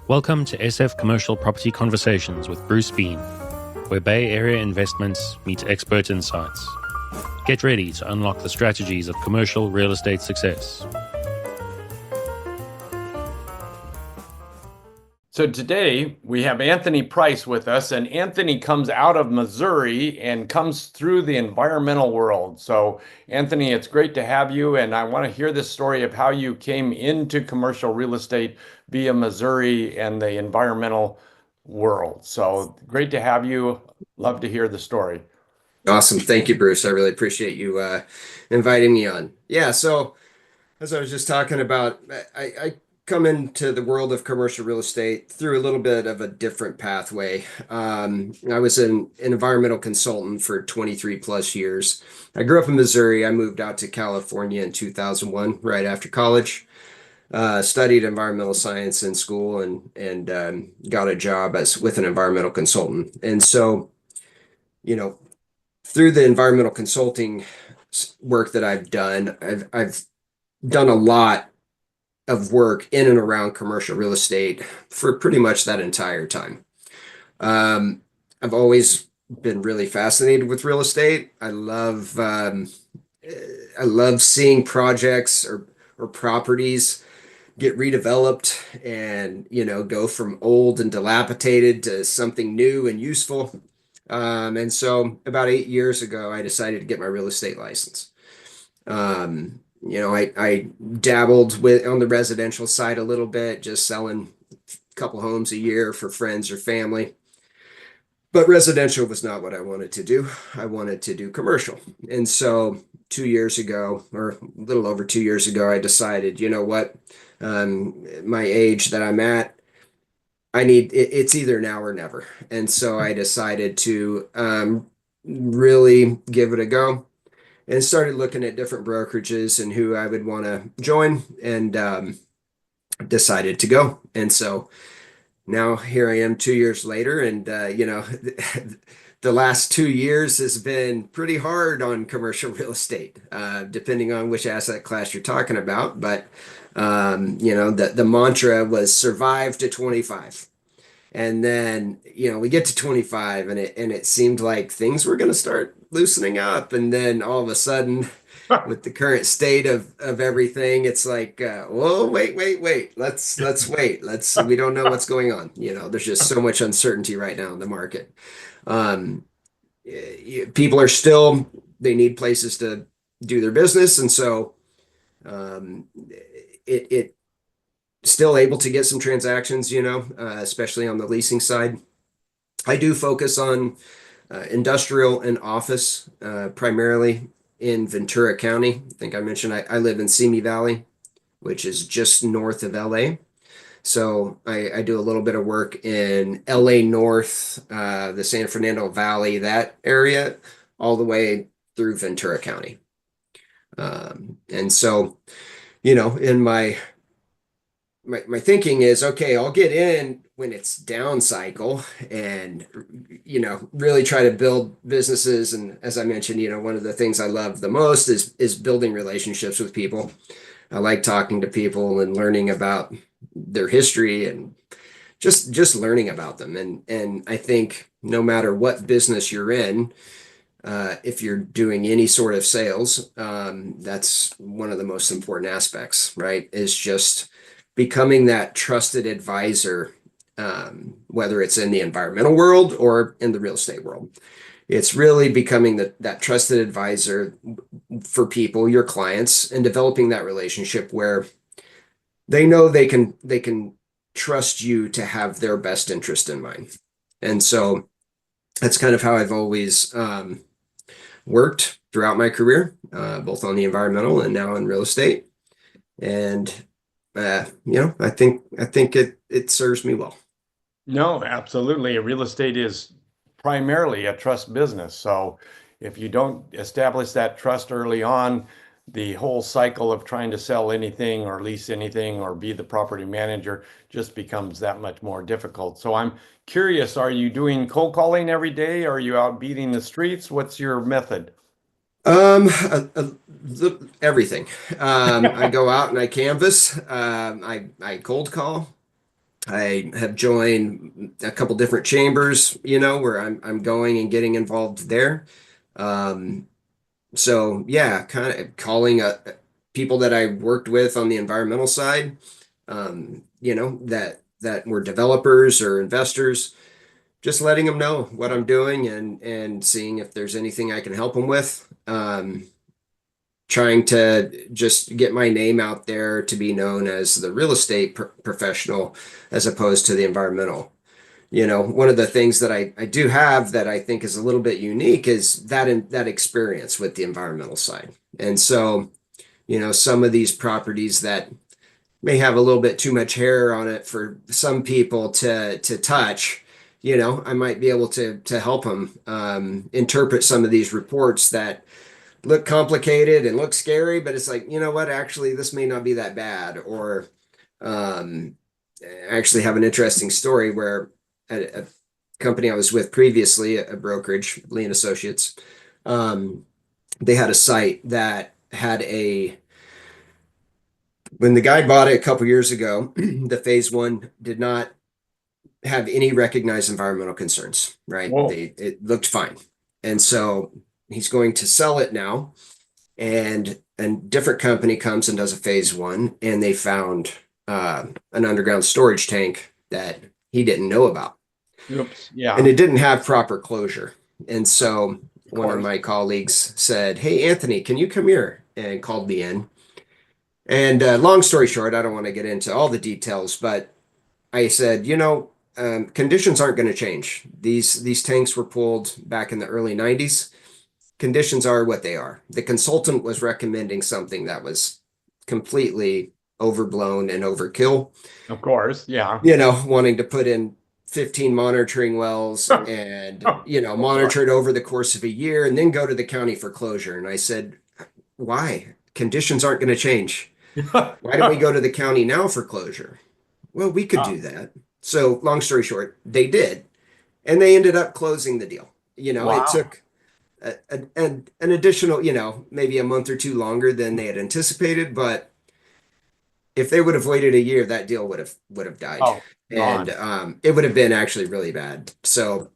Welcome to SF Commercial Property Conversations with Bruce Bean, where Bay Area investments meet expert insights. Get ready to unlock the strategies of commercial real estate success. So today we have Anthony Price with us, and Anthony comes out of Missouri and comes through the environmental world. So Anthony, it's great to have you, and I want to hear this story of how you came into commercial real estate via Missouri and the environmental world. So great to have you. Love to hear the story. Awesome. Thank you, Bruce. I really appreciate you inviting me on. Yeah, so as I was just talking about, I come into the world of commercial real estate through a little bit of a different pathway. I was an environmental consultant for 23 plus years. I grew up in Missouri. I moved out to California in 2001, right after college. Studied environmental science in school and got a job as with an environmental consultant. And so, you know, through the environmental consulting work that I've done, I've done a lot of work in and around commercial real estate for pretty much that entire time. I've always been really fascinated with real estate. I love seeing projects or properties get redeveloped and go from old and dilapidated to something new and useful. And so about 8 years ago, I decided to get my real estate license. I dabbled with on the residential side a little bit, just selling a couple homes a year for friends or family. But residential was not what I wanted to do. I wanted to do commercial. And so 2 years ago, or a little over 2 years ago, I decided, you know what, my age that I'm at, it's either now or never. And so I decided to really give it a go and started looking at different brokerages and who I would want to join and decided to go. And so now here I am 2 years later and, the last 2 years has been pretty hard on commercial real estate, depending on which asset class you're talking about. But, the mantra was survive to 25. And then, we get to 25 and it seemed like things were going to start loosening up. And then all of a sudden, with the current state of everything, it's like, whoa, wait. Let's wait. We don't know what's going on. There's just so much uncertainty right now in the market. People are still, they need places to do their business. And so it still able to get some transactions, especially on the leasing side. I do focus on industrial and office, primarily in Ventura County. I think I mentioned I live in Simi Valley, which is just north of LA. So I do a little bit of work in LA North, the San Fernando Valley, that area, all the way through Ventura County. And so, in my thinking is, okay, I'll get in when it's down cycle and, really try to build businesses. And as I mentioned, one of the things I love the most is building relationships with people. I like talking to people and learning about their history and just learning about them. And I think no matter what business you're in, if you're doing any sort of sales, that's one of the most important aspects, right? Is just becoming that trusted advisor, whether it's in the environmental world or in the real estate world. It's really becoming that trusted advisor for people, your clients, and developing that relationship where they know they can trust you to have their best interest in mind. And so that's kind of how I've always worked throughout my career, both on the environmental and now in real estate. And I think it serves me well. No, absolutely. Real estate is primarily a trust business. So if you don't establish that trust early on, the whole cycle of trying to sell anything or lease anything or be the property manager just becomes that much more difficult. So I'm curious, are you doing cold calling every day? Are you out beating the streets? What's your method? Everything. I go out and I canvas. I cold call. I have joined a couple different chambers, where I'm going and getting involved there. Um, so yeah, kind of calling people that I worked with on the environmental side, that were developers or investors, just letting them know what I'm doing and seeing if there's anything I can help them with. Trying to just get my name out there to be known as the real estate professional as opposed to the environmental. One of the things that I do have that I think is a little bit unique is that experience with the environmental side. And so, some of these properties that may have a little bit too much hair on it for some people to touch, I might be able to help them interpret some of these reports that look complicated and look scary, but it's like, you know what, actually, this may not be that bad. Or um, I actually have an interesting story where a company I was with previously, a brokerage, Lee and Associates, um, they had a site that had when the guy bought it a couple years ago, the phase one did not have any recognized environmental concerns, right? Whoa. It looked fine. And so he's going to sell it now. And a different company comes and does a phase one, and they found an underground storage tank that he didn't know about. Oops. And Yeah. it didn't have proper closure. And so Of one of course. my colleagues said, "Hey, Anthony, can you come here?" And called me in. And long story short, I don't want to get into all the details, but I said, conditions aren't going to change. These tanks were pulled back in the early 90s. Conditions are what they are. The consultant was recommending something that was completely overblown and overkill, Of course. Yeah. wanting to put in 15 monitoring wells and, monitor it over the course of a year and then go to the county for closure. And I said, why? Conditions aren't going to change. Why don't we go to the county now for closure? Well, we could do that. So, long story short, they did. And they ended up closing the deal. It Wow. took an additional, maybe a month or two longer than they had anticipated. But if they would have waited a year, that deal would have died, Oh, and gone. it would have been actually really bad. So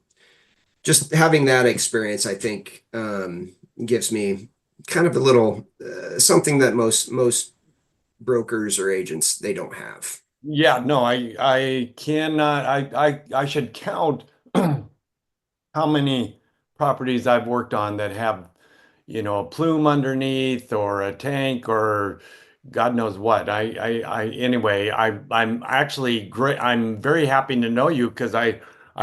just having that experience, I think, gives me kind of a little something that most brokers or agents they don't have. Yeah, no, I cannot I should count how many properties I've worked on that have, a plume underneath or a tank or God knows what. Anyway, I'm actually great. I'm very happy to know you because I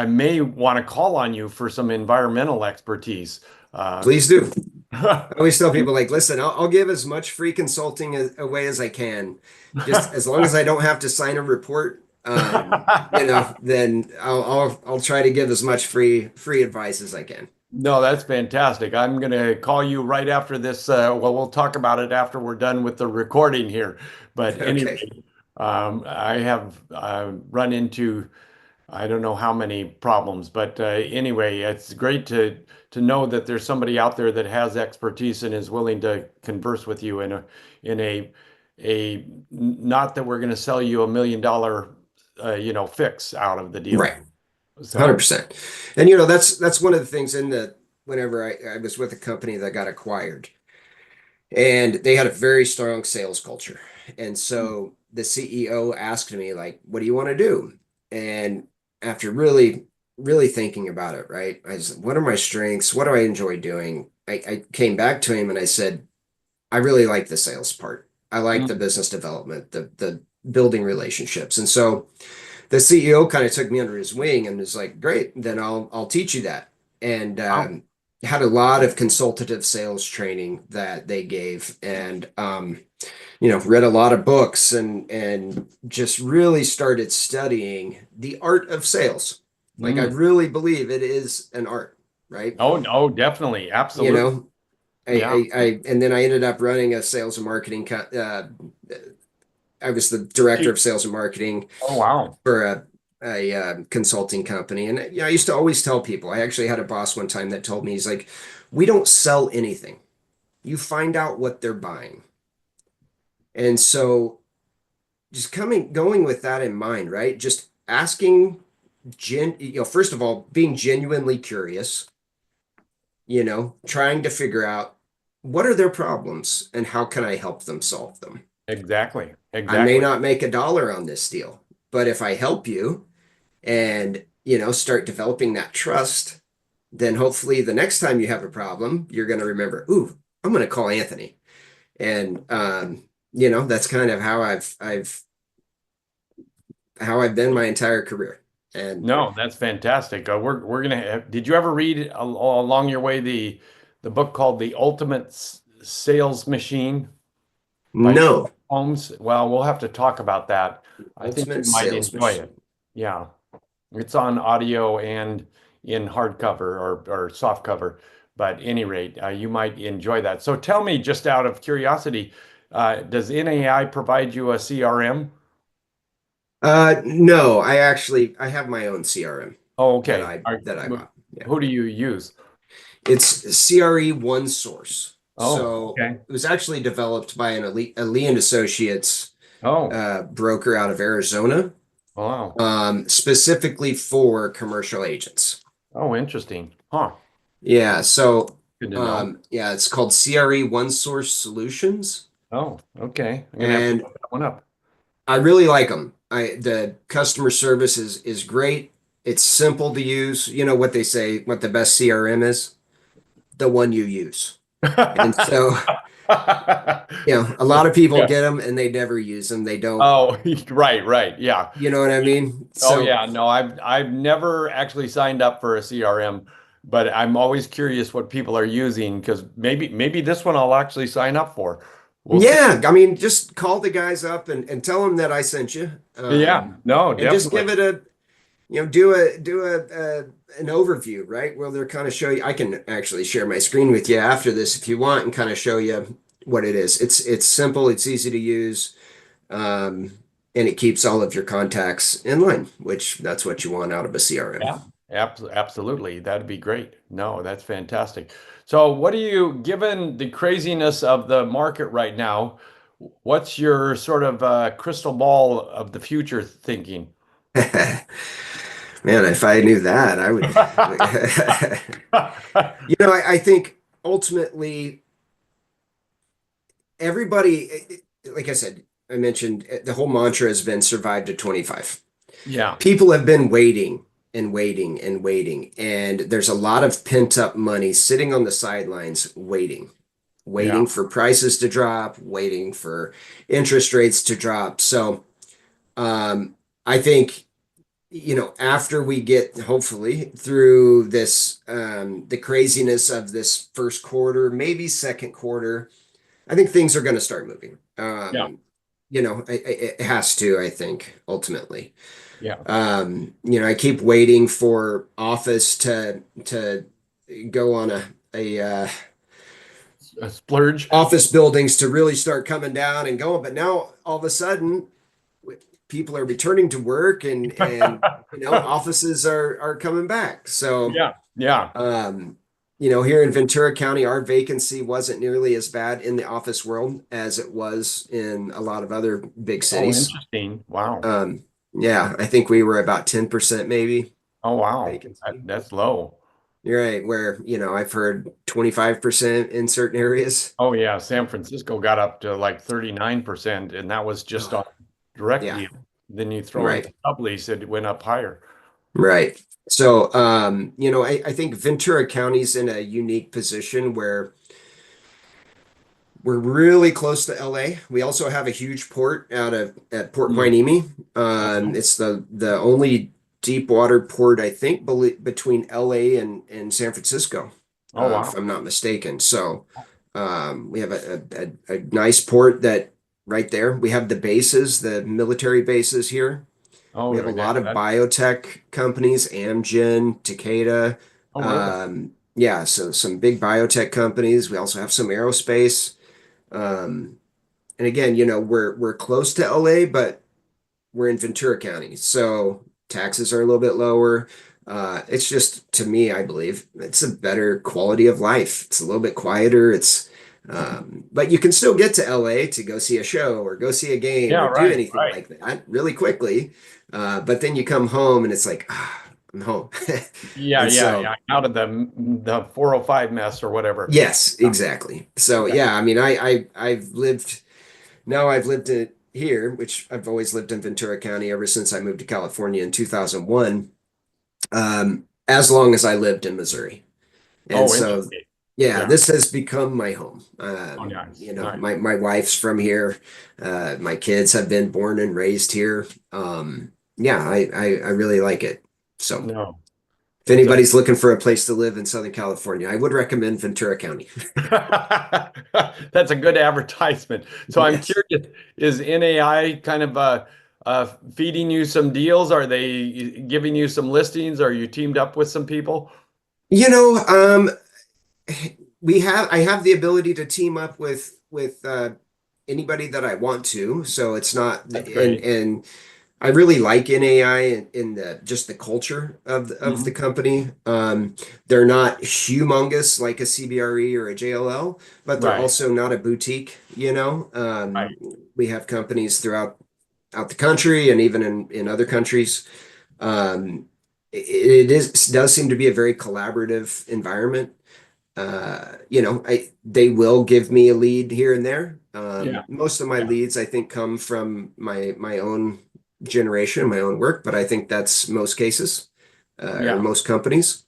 may want to call on you for some environmental expertise. Uh, Please do. I always tell people, like, listen, I'll give as much free consulting away as I can, just as long as I don't have to sign a report. Then I'll try to give as much free advice as I can. No, that's fantastic. I'm going to call you right after this. Well, we'll talk about it after we're done with the recording here. But Okay. anyway, I have run into I don't know how many problems, but anyway, it's great to know that there's somebody out there that has expertise and is willing to converse with you in a not that we're going to sell you $1 million fix out of the deal. Right. So 100%. And that's one of the things whenever I was with a company that got acquired, and they had a very strong sales culture. And so the CEO asked me, like, what do you want to do? And after really, really thinking about it, right? I said, what are my strengths? What do I enjoy doing? I came back to him and I said, I really like the sales part. I like the mm, business development, the building relationships. And so the CEO kind of took me under his wing and was like, "Great, then I'll teach you that." And wow. had a lot of consultative sales training that they gave, and read a lot of books and just really started studying the art of sales. Like, I Mm. really believe it is an art, right? Oh, no, definitely. You Absolutely. know, Yeah. and then I ended up running a sales and marketing. I was the director of sales and marketing Oh, wow. for a consulting company. And I used to always tell people, I actually had a boss one time that told me, he's like, we don't sell anything. You find out what they're buying. And so just going with that in mind, right? Just asking first of all, being genuinely curious, trying to figure out what are their problems and how can I help them solve them. Exactly. I may Exactly. not make $1 on this deal, but if I help you and, start developing that trust, then hopefully the next time you have a problem, you're going to remember, ooh, I'm going to call Anthony. And, that's kind of how I've been my entire career. And No, that's fantastic. We're gonna have, did you ever read along your way the book called The Ultimate Sales Machine by no, Holmes? Well, we'll have to talk about that. I think you ultimate might sales enjoy it. machine. Yeah. It's on audio and in hardcover or soft cover. But at any rate, you might enjoy that. So tell me, just out of curiosity, does NAI provide you a CRM? No, I have my own CRM Oh, that okay. I that I bought. Yeah. Who do you use? It's CRE One Source. Oh, So okay. it was actually developed by an Lee and Associates Oh, broker out of Arizona, wow. specifically for commercial agents. Oh, interesting. Huh. Yeah, so Good to know. yeah, it's called CRE One Source Solutions, Oh, okay. I'm gonna have to and look that one up. I really like them. The customer service is great. It's simple to use. You know what they say, what the best CRM is? The one you use. And so, a lot of people Yeah. get them and they never use them. They don't, Oh, right, right. Yeah. you know what I mean? Oh So, yeah, no, I've never actually signed up for a CRM, but I'm always curious what people are using because maybe this one I'll actually sign up for. We'll see. yeah, I mean, just call the guys up and tell them that I sent you. Yeah, no, And just definitely. give it a, do a an overview, right? Where they're kind of show you. I can actually share my screen with you after this if you want and kind of show you what it is. It's simple, it's easy to use, um, and it keeps all of your contacts in line, which that's what you want out of a CRM. Yeah, absolutely. That'd be great. No, that's fantastic. So, what do you, given the craziness of the market right now, what's your sort of crystal ball of the future thinking? Man, if I knew that, I would. I think ultimately everybody, like I said, I mentioned the whole mantra has been survive to 25. Yeah, People have been waiting and waiting and waiting, and there's a lot of pent up money sitting on the sidelines waiting, yeah. waiting for prices to drop, waiting for interest rates to drop. So, I think after we get hopefully through this, the craziness of this first quarter, maybe second quarter, I think things are going to start moving. Yeah, It has to, I think, ultimately. yeah. I keep waiting for office to go on a A splurge. office buildings to really start coming down and going, but now all of a sudden people are returning to work and offices are coming back. So Yeah, yeah. here in Ventura County, our vacancy wasn't nearly as bad in the office world as it was in a lot of other big Oh, cities. interesting. Wow. Yeah, I think we were about 10% maybe Oh, wow. vacancy. That's low. You're right, where, I've heard 25% in certain areas. Oh, yeah. San Francisco got up to like 39%, and that was just Oh, on direct yeah, deal. Then you throw in right, the sublease, it went up higher. right. So, I think Ventura County's in a unique position where we're really close to LA. We also have a huge port at Port Hmm. Hueneme. Uh-huh. It's the only deep water port, I think, between LA and San Francisco, Oh, if wow. I'm not mistaken. So we have a nice port that right there. We have the bases, the military bases here. We Oh, have a lot of that, biotech companies, Amgen, Takeda. oh, really? Yeah, so some big biotech companies. We also have some aerospace. Um, and again, we're close to LA, but we're in Ventura County, so taxes are a little bit lower. It's just to me, I believe it's a better quality of life. It's a little bit quieter. It's But you can still get to LA to go see a show or go see a game Yeah, or do right, anything right. like that really quickly. But then you come home and it's like, I'm home. Yeah, And yeah, so, yeah. Out of the 405 mess or whatever. yes, Yeah. exactly. So, Okay. yeah, I mean, I've lived now I've lived in here, which I've always lived in Ventura County ever since I moved to California in 2001, as long as I lived in Missouri. And Oh, so, interesting. yeah, Yeah. this has become my home. Oh, nice. You know, Nice. my wife's from here. My kids have been born and raised here. Yeah, I really like it. So No, if it's a anybody's looking for a place to live in Southern California, I would recommend Ventura County. that's a good advertisement. So I'm Yes. curious, is NAI kind of feeding you some deals? Are they giving you some listings? Are you teamed up with some people? You know, I have the ability to team up with anybody that I want to. So it's not That's great. and I really like NAI in the just the culture of the Mhm. company. They're not humongous like a CBRE or a JLL, but they're Right, also not a boutique, you know. right. We have companies throughout out the country and even in other countries. It does seem to be a very collaborative environment. You know, they will give me a lead here and there. Yeah, Most of my yeah, leads, I think, come from my own generation, my own work, but I think that's most cases or yeah. most companies.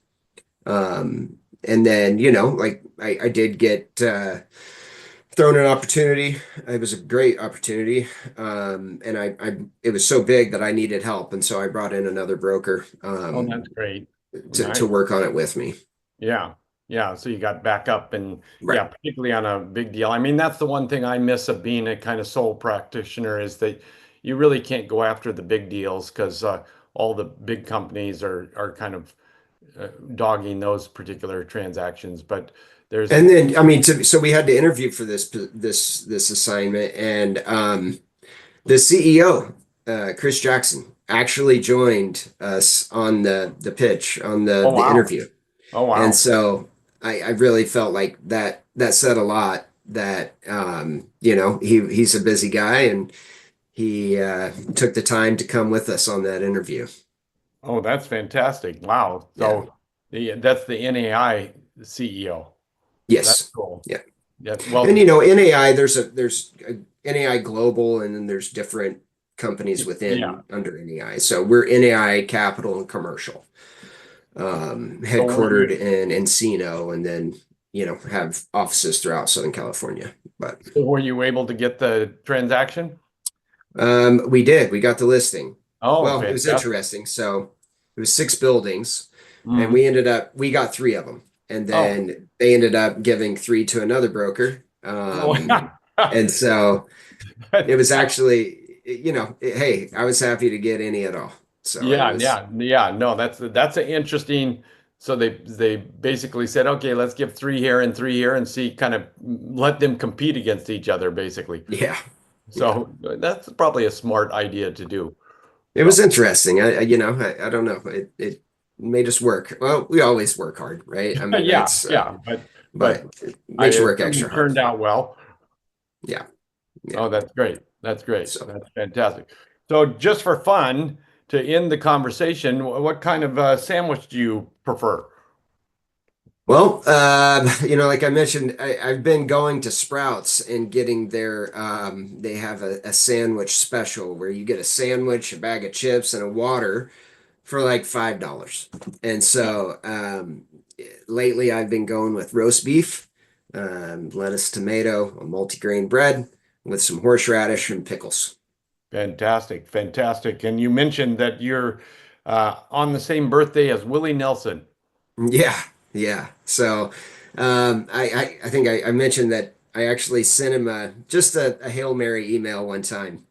And then, you know, like I did get thrown an opportunity. It was a great opportunity, and I it was so big that I needed help, and so I brought in another broker Oh, that's great. to Nice. work on it with me. Yeah. Yeah. So you got backup and Right. yeah, particularly on a big deal. I mean, that's the one thing I miss of being a kind of sole practitioner is that you really can't go after the big deals because all the big companies are kind of dogging those particular transactions. But there's, And then, I mean, so we had to interview for this assignment, and the CEO, Chris Jackson, actually joined us on the pitch on oh the wow. interview, Oh and wow. so I really felt like that said a lot. That you know, he's a busy guy, and he took the time to come with us on that interview. Oh, that's fantastic. Wow. Yeah. So that's the NAI CEO. That's Yes. cool. Yeah. Yeah. And Well, you know, NAI, there's a NAI Global, and then there's different companies yeah. within under NAI. So we're NAI Capital and Commercial, So were headquartered you? in Encino, and then you know have offices throughout Southern California. But So were you able to get the transaction? we did. We got the listing. Oh, Well, it was fantastic. interesting. So it was 6 buildings, and Mhm. we got three of them, and Oh, then they ended up giving three to another broker. oh, And so it was actually, you know, hey, I was happy to get any at all. So it yeah, was, yeah, yeah. No, that's an interesting. So they basically said, okay, let's give three here and three here and see, kind of let them compete against each other, basically. yeah, yeah. So that's probably a smart idea to do. It was So interesting. You know, I don't know. It made us work. Well, we always work hard, right? I mean, yeah, that's, yeah, but but it I makes you work assume extra it hard. turned out well. Yeah, yeah. Oh, that's great. That's great. So. That's fantastic. So, just for fun, to end the conversation, what kind of sandwich do you prefer? Well, you know, like I mentioned, I've been going to Sprouts and getting their, they have a sandwich special where you get a sandwich, a bag of chips, and a water for like $5. And Yeah, so lately I've been going with roast beef, lettuce, tomato, a multigrain bread with some horseradish and pickles. fantastic, fantastic. And you mentioned that you're on the same birthday as Willie Nelson. Yeah, yeah. So I think I mentioned that I actually sent him just a Hail Mary email one time.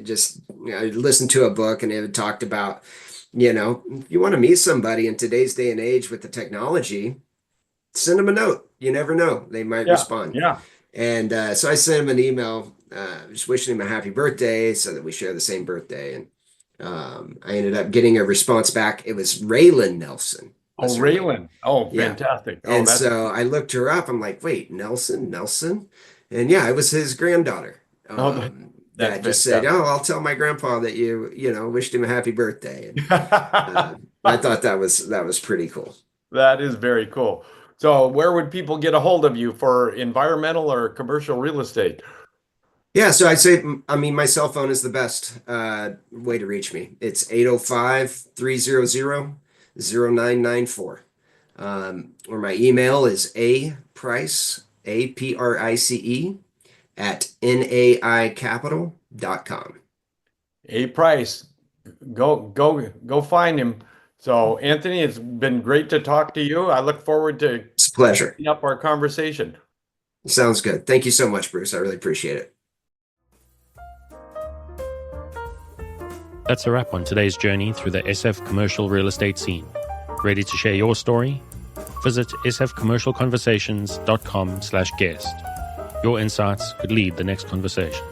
Just you know, I listened to a book and it had talked about, you know, if you want to meet somebody in today's day and age with the technology, send them a note. You never know, they might Yeah, respond. yeah. And so I sent him an email, just wishing him a happy birthday so that we share the same birthday. And I ended up getting a response back. It was Raylan Nelson. Oh, was her name. Raylan. Oh, Yeah. fantastic. Oh, And that's so I looked her up. I'm like, wait, Nelson? And yeah, it was his granddaughter. oh, that's That just said, fantastic. "Oh, I'll tell my grandpa that you wished him a happy birthday." And I thought that was pretty cool. That is very cool. So, where would people get a hold of you for environmental or commercial real estate? Yeah, so I'd say, I mean, my cell phone is the best way to reach me. It's 805-300-0994. Or my email is aprice, APRICE, at naicapital.com. A Price. Go find him. So, Anthony, it's been great to talk to you. I look forward to It's a pleasure. keeping up our conversation. Sounds good. Thank you so much, Bruce. I really appreciate it. That's a wrap on today's journey through the SF commercial real estate scene. Ready to share your story? Visit sfcommercialconversations.com/guest. Your insights could lead the next conversation.